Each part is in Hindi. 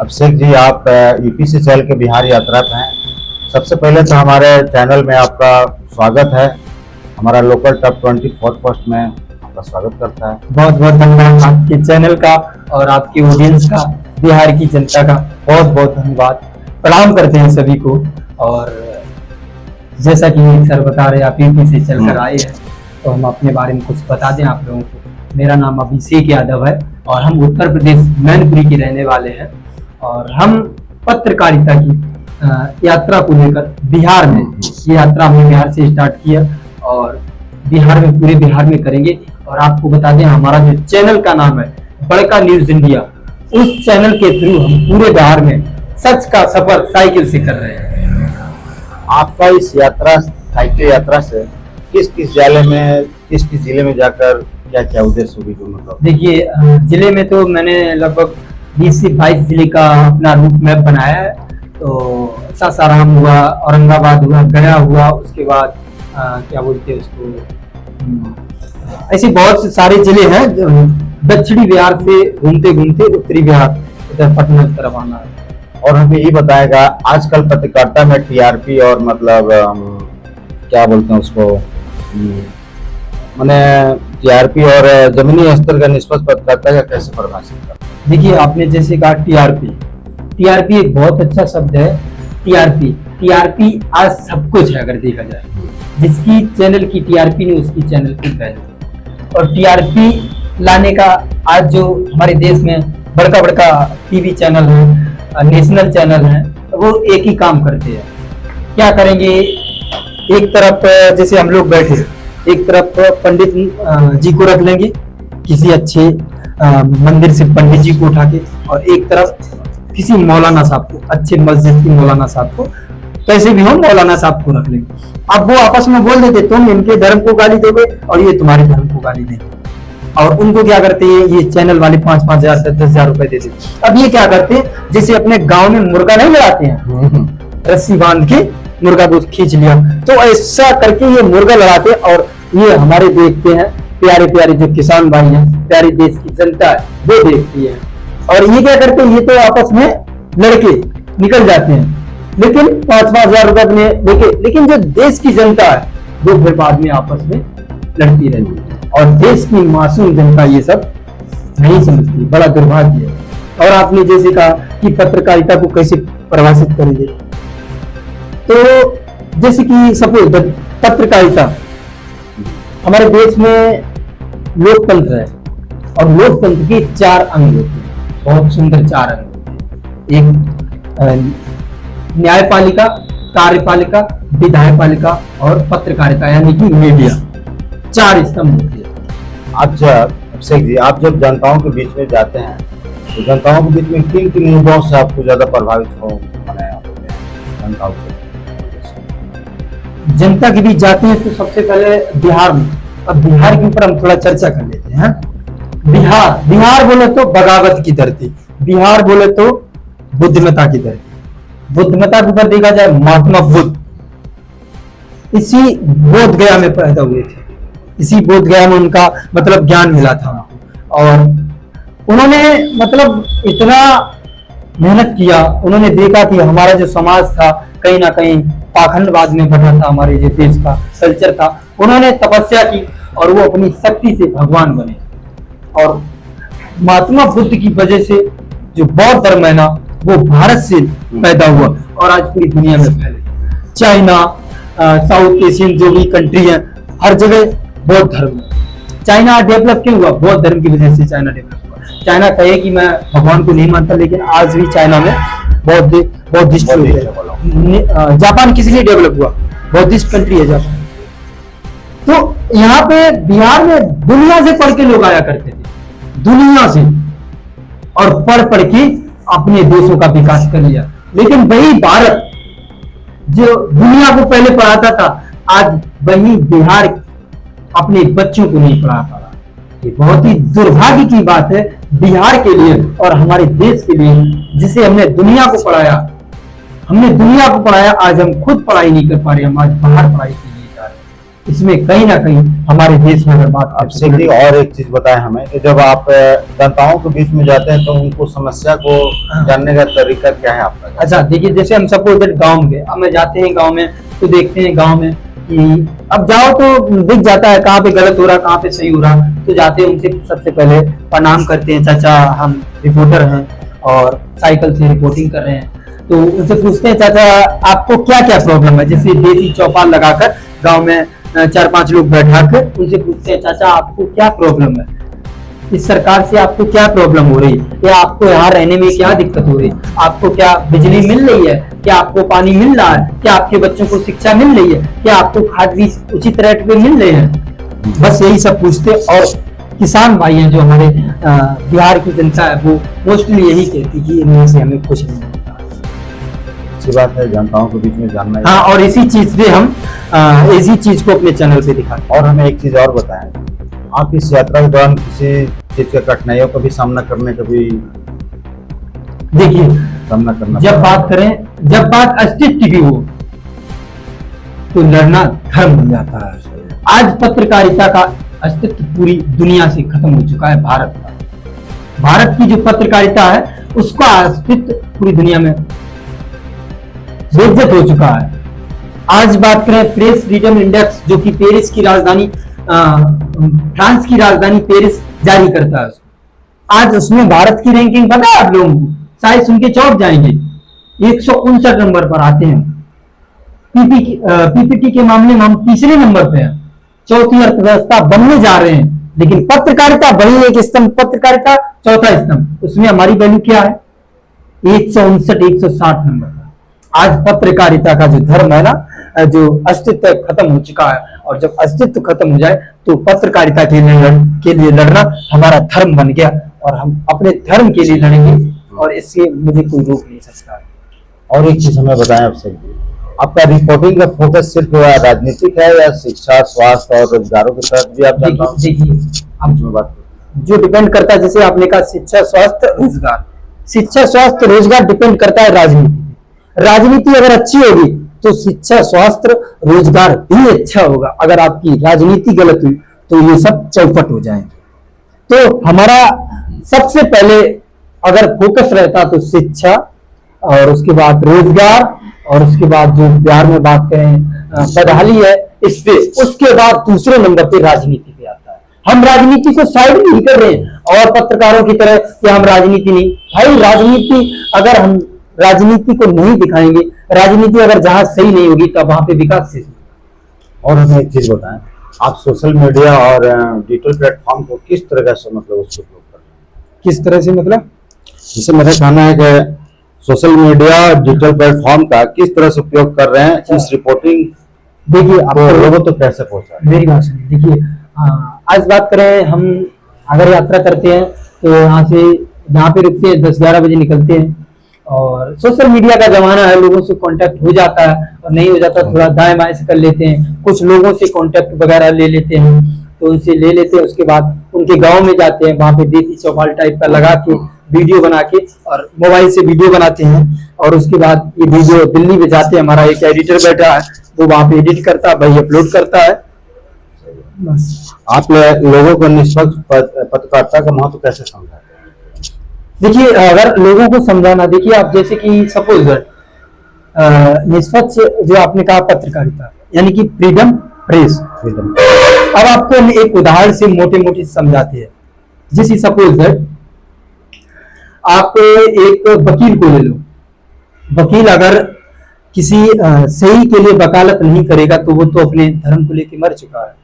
अभिषेक जी, आप यूपी से चल के बिहार यात्रा पे हैं। सबसे पहले तो हमारे चैनल में आपका स्वागत है। हमारा लोकल टॉप 20 पोस्ट में आपका स्वागत करता है। बहुत बहुत धन्यवाद आपके चैनल का और आपकी ऑडियंस का, बिहार की जनता का बहुत बहुत धन्यवाद। प्रणाम करते हैं सभी को। और जैसा कि सर बता रहे आप यूपी से चलकर आए हैं, तो हम अपने बारे में कुछ बता दें आप लोगों को। मेरा नाम अभिषेक यादव है और हम उत्तर प्रदेश मैनपुरी के रहने वाले हैं। और हम पत्रकारिता की यात्रा को लेकर बिहार में, ये यात्रा हमने बिहार से स्टार्ट किया और बिहार में, पूरे बिहार में करेंगे। और आपको बता दें, हमारा जो चैनल का नाम है बड़का न्यूज इंडिया, उस चैनल के थ्रू हम पूरे बिहार में सच का सफर साइकिल से कर रहे हैं। आपका इस यात्रा, साइकिल यात्रा से किस किस जिले में जाकर क्या क्या उद्देश्य होगी? मतलब देखिए, जिले में तो मैंने लगभग 20 से 22 जिले का अपना रूट मैप बनाया है। तो सासाराम हुआ, औरंगाबाद हुआ, गया हुआ, उसके बाद क्या बोलते हैं उसको, ऐसे बहुत से सारे जिले हैं। दक्षिणी बिहार से घूमते घूमते उत्तरी बिहार, इधर पटना की तरफ आना है। और हमें ये बताएगा, आजकल पत्रकारिता में टीआरपी और मतलब क्या बोलते हैं उसको, मैंने टीआरपी और जमीनी स्तर का निष्पक्ष पत्रकारिता का कैसे परिभाषित करते हैं? देखिए, आपने जैसे कहा टीआरपी एक बहुत अच्छा शब्द है। टीआरपी आज सब कुछ है अगर देखा जाए। जिसकी चैनल की टीआरपी नहीं, उसकी चैनल की वैल्यू। और टीआरपी लाने का आज जो हमारे देश में बड़का बड़का टीवी चैनल है, नेशनल चैनल है, वो एक ही काम करते हैं। क्या करेंगे, एक तरफ जैसे हम लोग बैठे, एक तरफ पंडित जी को रख लेंगे, किसी अच्छे मंदिर से पंडित जी को उठा के, और एक तरफ किसी मौलाना साहब को, अच्छे मस्जिद की मौलाना साहब को, कैसे भी हो मौलाना साहब को रख लेंगे। अब वो आपस में बोल देते, तुम इनके धर्म को गाली दोगे और ये तुम्हारे धर्म को गाली देंगे। और उनको क्या करते हैं, ये चैनल वाले 5-5 हजार 10-10 रुपए देते। अब ये क्या करते हैं, जैसे अपने गाँव में मुर्गा नहीं लड़ाते हैं, रस्सी बांध के मुर्गा को खींच लिया, तो ऐसा करके ये मुर्गा लड़ाते। और ये हमारे देखते हैं प्यारे प्यारे जो किसान भाई हैं, प्यारी देश की जनता है, वो देखती है। और ये क्या करते हैं, ये तो आपस में लड़के निकल जाते हैं, लेकिन 5-5 हजार रुपए अपने लेके, लेकिन जो देश की जनता है वो फिर बाद में आपस में लड़ती रहती है। और देश की मासूम जनता ये सब नहीं समझती, बड़ा दुर्भाग्य है। और आपने जैसे कहा कि पत्रकारिता को कैसे परिभाषित करेंगे, तो जैसे कि सपोज पत्रकारिता, हमारे देश में लोकतंत्र है और लोकतंत्र के 4 अंग होते हैं, बहुत सुंदर 4 अंग होते हैं। एक न्यायपालिका, कार्यपालिका, विधायपालिका और पत्रकारिता, यानी कि मीडिया, 4 स्तंभ होते हैं। अभिषेक जी, आप जब जनताओं के बीच में जाते हैं, तो जनताओं के बीच में किन किन मुद्दों से आपको ज्यादा प्रभावित हो जनताओं को? जनता के बीच जाते हैं तो सबसे पहले बिहार में, अब बिहार के ऊपर हम थोड़ा चर्चा कर लेते हैं। बिहार बोले तो बगावत की धरती, बिहार बोले तो बुद्धिमता की धरती। बुद्धिमता के ऊपर देखा जाए, महात्मा बुद्ध इसी बोध गया में पैदा हुए थे, इसी बोध गया में उनका मतलब ज्ञान मिला था। और उन्होंने मतलब इतना मेहनत किया, उन्होंने देखा कि हमारा जो समाज था कहीं ना कहीं पाखंडवाद में बढ़ा था, हमारे जो देश का कल्चर था। उन्होंने तपस्या की और वो अपनी शक्ति से भगवान बने। और महात्मा बुद्ध की वजह से जो बौद्ध धर्म है ना, वो भारत से पैदा हुआ और आज पूरी दुनिया में फैले। चाइना, साउथ एशियन जो भी कंट्री है, हर जगह बौद्ध धर्म। चाइना डेवलप क्यों हुआ? बौद्ध धर्म की वजह से चाइना डेवलप हुआ। चाइना कहे कि मैं भगवान को नहीं मानता, लेकिन आज भी चाइना में बौद्धिस्ट लोग हैं। जापान किस लिए डेवलप हुआ? बौद्धिस्ट कंट्री है जापान। तो यहाँ पे बिहार में दुनिया से पढ़ के लोग आया करते थे, दुनिया से, और पढ़ के अपने देशों का विकास कर लिया। लेकिन वही भारत जो दुनिया को पहले पढ़ाता था, आज वही बिहार अपने बच्चों को नहीं पढ़ा पा रहा। ये बहुत ही दुर्भाग्य की बात है बिहार के लिए और हमारे देश के लिए, जिसे हमने दुनिया को पढ़ाया, आज हम खुद पढ़ाई नहीं कर पा रहे, हम आज बाहर पढ़ाई के लिए जा रहे हैं। इसमें कहीं ना कहीं हमारे देश में अगर बात अब शेख जी और एक चीज बताएं हमें कि जब आप जनताओं के बीच में जाते हैं तो उनको समस्या को जानने का तरीका क्या है आपका? अच्छा देखिए, जैसे हम सपोज दैट गांव में, अब मैं जाते हैं गांव में तो देखते हैं गांव में कि अब जाओ तो दिख जाता है कहाँ पे गलत हो रहा, कहाँ पे सही हो रहा, तो जाते हैं उनसे सबसे पहले प्रणाम करते हैं, चाचा हम रिपोर्टर हैं और साइकिल से रिपोर्टिंग कर रहे हैं, तो उनसे पूछते हैं चाचा आपको क्या क्या प्रॉब्लम है, जैसे देसी चौपाल लगाकर गांव में 4-5 लोग बैठा कर उनसे पूछते हैं चाचा आपको क्या प्रॉब्लम है, इस सरकार से आपको क्या प्रॉब्लम हो रही है, या आपको यहाँ रहने में क्या दिक्कत हो रही है, आपको क्या बिजली मिल रही है, क्या आपको पानी मिल रहा है, क्या आपके बच्चों को शिक्षा मिल रही है, क्या आपको खाद बीज उचित रेट पे मिल रहे हैं, बस यही सब पूछते। और किसान भाई हैं जो हमारे बिहार की जनता है वो मोस्टली यही कहती कि इनमें से हमें कुछ नहीं मिलता। अच्छी बात है, जनताओं के बीच में जानना है। हाँ, और इसी चीज पे हम इसी चीज को अपने चैनल पे दिखाते हैं। और हमें एक चीज और बताएं, आप इस यात्रा के दौरान किसी चीज के कठिनाइयों का भी सामना करने का भी देखिए सामना करना जब बात करें, जब बात अस्तित्व की हो तो लड़ना धर्म बन जाता है। आज पत्रकारिता का अस्तित्व पूरी दुनिया से खत्म हो चुका है। भारत की जो पत्रकारिता है उसका अस्तित्व पूरी दुनिया में बेइज्जत हो चुका है। आज बात करें प्रेस फ्रीडम इंडेक्स जो कि पेरिस की राजधानी फ्रांस की राजधानी पेरिस जारी करता है, आज उसमें भारत की रैंकिंग पता है आप लोगों को, शायद सुन के चौंक जाएंगे, 159 नंबर पर आते हैं। पीपीटी के मामले में हम तीसरे नंबर पे हैं। चौथी अर्थव्यवस्था बनने जा रहे हैं, लेकिन पत्रकारिता वही एक स्तंभ, पत्रकारिता चौथा स्तंभ, उसमें हमारी वैल्यू क्या है, 159-160 नंबर। आज पत्रकारिता का जो धर्म है ना, जो अस्तित्व खत्म हो चुका है, और जब अस्तित्व खत्म हो जाए तो पत्रकारिता के लिए लड़ना हमारा धर्म बन गया, और हम अपने धर्म के लिए लड़ेंगे, और इससे मुझे कोई रोक नहीं सकता। और एक चीज हमें बताएं आपसे, आपका रिपोर्टिंग का फोकस सिर्फ राजनीतिक है या शिक्षा, स्वास्थ्य और रोजगारों की तरफ भी आप जानते हैं? देखिए अब बात जो डिपेंड करता है, जैसे आपने कहा शिक्षा, स्वास्थ्य, रोजगार, शिक्षा, स्वास्थ्य, रोजगार डिपेंड करता है राजनीति। राजनीति अगर अच्छी होगी तो शिक्षा, स्वास्थ्य, रोजगार भी अच्छा होगा। अगर आपकी राजनीति गलत हुई तो ये सब चौपट हो जाएंगे। तो हमारा सबसे पहले अगर फोकस रहता तो शिक्षा, और उसके बाद रोजगार, और उसके बाद जो बिहार में बात करें बदहाली है इस पे, उसके बाद दूसरे नंबर पे राजनीति पे आता है। हम राजनीति को साइड नहीं कर रहे हैं और पत्रकारों की तरह कि हम राजनीति नहीं, भाई राजनीति अगर हम राजनीति को नहीं दिखाएंगे, राजनीति अगर जहां सही नहीं होगी तब वहां पे विकास से। और हमें एक चीज बताएं, आप सोशल मीडिया और डिजिटल प्लेटफॉर्म को किस तरह से मतलब उसको उपयोग कर रहे हैं? किस तरह से मतलब? जैसे मेरा कहना है कि सोशल मीडिया और डिजिटल प्लेटफॉर्म का किस तरह से उपयोग कर रहे हैं इस रिपोर्टिंग, देखिए आप लोगों तो कैसे पहुंचा? मेरी बात सुनिए, देखिए आज बात करें, हम अगर यात्रा करते हैं तो यहाँ से जहाँ पे रुकते हैं 10-11 बजे निकलते हैं, और सोशल मीडिया का जमाना है, लोगों से कांटेक्ट हो जाता है, और नहीं हो जाता थोड़ा दाएं बाएं से कर लेते हैं, कुछ लोगों से कांटेक्ट वगैरह ले लेते हैं, तो उनसे ले लेते हैं, उसके बाद उनके गांव में जाते हैं, वहां पे देसी चौपाल टाइप का लगा के वीडियो बना के, और मोबाइल से वीडियो बनाते हैं, और उसके बाद ये वीडियो दिल्ली में जाते हैं, हमारा एक एडिटर बैठा है वो वहां पे एडिट करता है, भाई अपलोड करता है। बस आप लोगों को निष्पक्ष पत्रकारिता का महत्व कैसे समझाते हैं? देखिए अगर लोगों को समझाना, देखिए आप जैसे कि सपोज निष्पक्ष जो आपने कहा पत्रकारिता यानी कि फ्रीडम प्रेस, अब आपको हम एक उदाहरण से मोटे मोटे समझाते हैं। जैसे सपोज आप एक वकील को ले लो, वकील अगर किसी सही के लिए वकालत नहीं करेगा तो वो तो अपने धर्म को लेकर मर चुका है।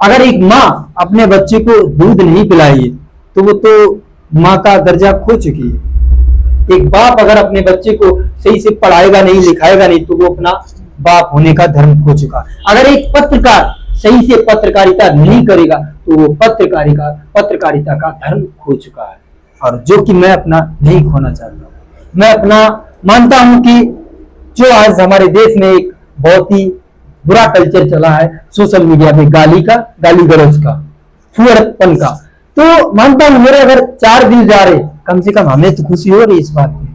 अगर एक माँ अपने बच्चे को दूध नहीं पिलाई तो वो तो माँ का दर्जा खो चुकी है। एक बाप अगर अपने बच्चे को सही से पढ़ाएगा नहीं, लिखाएगा नहीं, तो वो अपना बाप होने का धर्म खो चुका है। अगर एक पत्रकार सही से पत्रकारिता नहीं करेगा तो वो पत्रकारिता का धर्म खो चुका है, और जो कि मैं अपना नहीं खोना चाहता हूँ। मैं अपना मानता हूं कि जो आज हमारे देश में एक बहुत ही बुरा कल्चर चला है सोशल मीडिया पे, गाली गलौज का, फुहड़पन का, तो मानता हूं मेरे अगर 4 दिल जा रहे, कम से कम हमें तो खुशी हो रही इस बात में।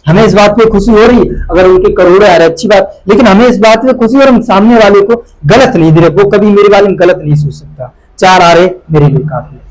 हमें इस बात पे खुशी हो रही है अगर उनके करोड़ों आ रहे, अच्छी बात, लेकिन हमें इस बात पे खुशी हो रही है हम सामने वाले को गलत नहीं दे रहे, वो कभी मेरे बारे में गलत नहीं सोच सकता। 4 आ रहे मेरे लिए काफी है।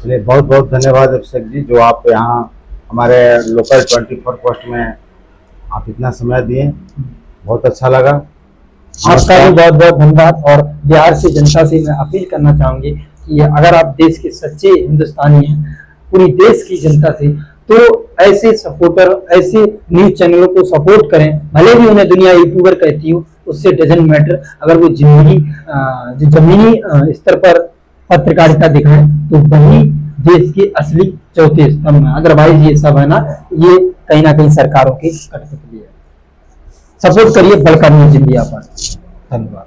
चलिए बहुत बहुत धन्यवाद अभिषेक जी, जो आप यहाँ हमारे लोकल 24 पोस्ट में आप इतना समय दिए, बहुत अच्छा लगा। आपका भी बहुत बहुत धन्यवाद। और बिहार से जनता से मैं अपील करना चाहूंगी कि अगर आप देश के सच्चे हिंदुस्तानी हैं, पूरी देश की जनता से, तो ऐसे सपोर्टर, ऐसे न्यूज चैनलों को सपोर्ट करें, भले भी उन्हें दुनिया यूट्यूबर कहती हो, उससे डजंट मैटर। अगर वो जो जमीनी स्तर पर पत्रकारिता दिखाएं तो वही देश के असली चौथे स्तंभ है। अदरवाइज ये सब है ना, ये कहीं ना कहीं सरकारों की कठपुतली है। सपोर्ट करिए बड़का न्यूज इंडिया पर। धन्यवाद।